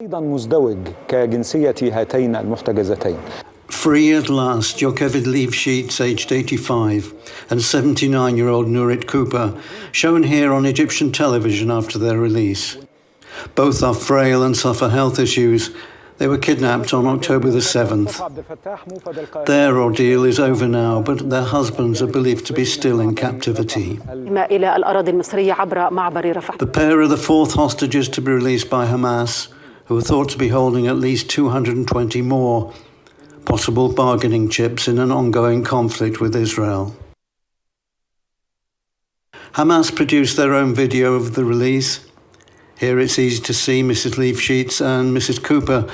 أيضا مزدوج كجنسية هاتين المحتجزتين. Free at last, Yocheved Leifshitz, aged 85, and 79-year-old Nurit Cooper, shown here on Egyptian television after their release. Both are frail and suffer health issues. They were kidnapped on October the 7th. Their ordeal is over now, but their husbands are believed to be still in captivity. The pair are the fourth hostages to be released by Hamas, who are thought to be holding at least 220 more possible bargaining chips in an ongoing conflict with Israel. Hamas produced their own video of the release. Here it's easy to see Mrs. Leifshitz and Mrs. Cooper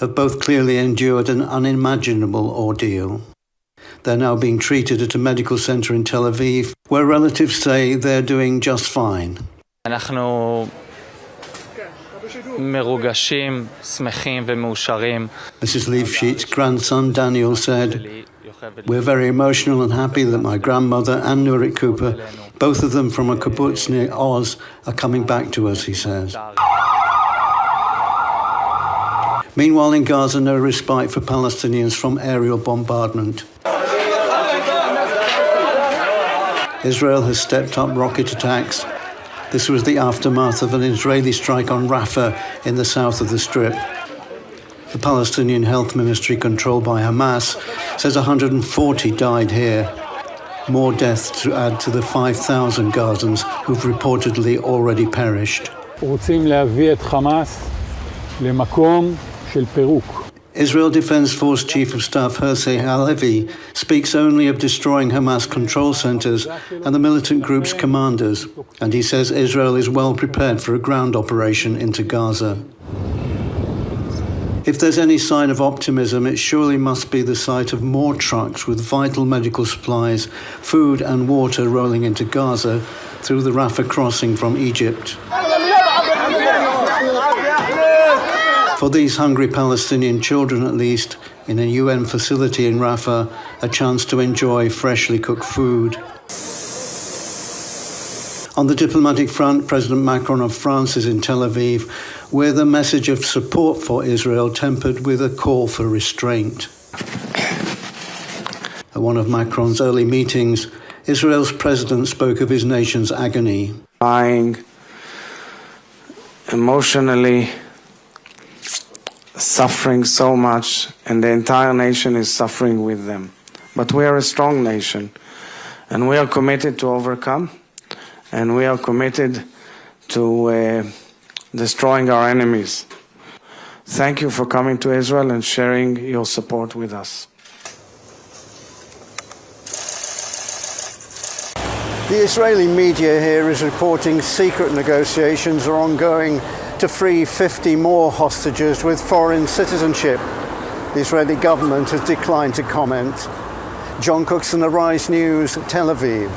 have both clearly endured an unimaginable ordeal. They're now being treated at a medical centre in Tel Aviv, where relatives say they're doing just fine. Mrs. Leifshitz's grandson Daniel said, "We're very emotional and happy that my grandmother and Nurit Cooper, both of them from a kibbutz near Oz, are coming back to us," he says. Meanwhile, in Gaza, no respite for Palestinians from aerial bombardment. Israel has stepped up rocket attacks. This was the aftermath of an Israeli strike on Rafah in the south of the Strip. The Palestinian Health Ministry, controlled by Hamas, says 140 died here. More deaths to add to the 5,000 Gazans who've reportedly already perished. Israel Defense Force Chief of Staff Hersey Halevi speaks only of destroying Hamas control centers and the militant group's commanders, and he says Israel is well prepared for a ground operation into Gaza. If there's any sign of optimism, it surely must be the sight of more trucks with vital medical supplies, food and water rolling into Gaza through the Rafah crossing from Egypt. For these hungry Palestinian children, at least, in a UN facility in Rafah, a chance to enjoy freshly cooked food. On the diplomatic front, President Macron of France is in Tel Aviv with a message of support for Israel tempered with a call for restraint. At one of Macron's early meetings, Israel's president spoke of his nation's agony. Crying, emotionally suffering so much, and the entire nation is suffering with them. But we are a strong nation, and we are committed to overcome, and we are committed to destroying our enemies. Thank you for coming to Israel and sharing your support with us. The Israeli media here is reporting secret negotiations are ongoing to free 50 more hostages with foreign citizenship. The Israeli government has declined to comment. John Cookson, Arise News, Tel Aviv.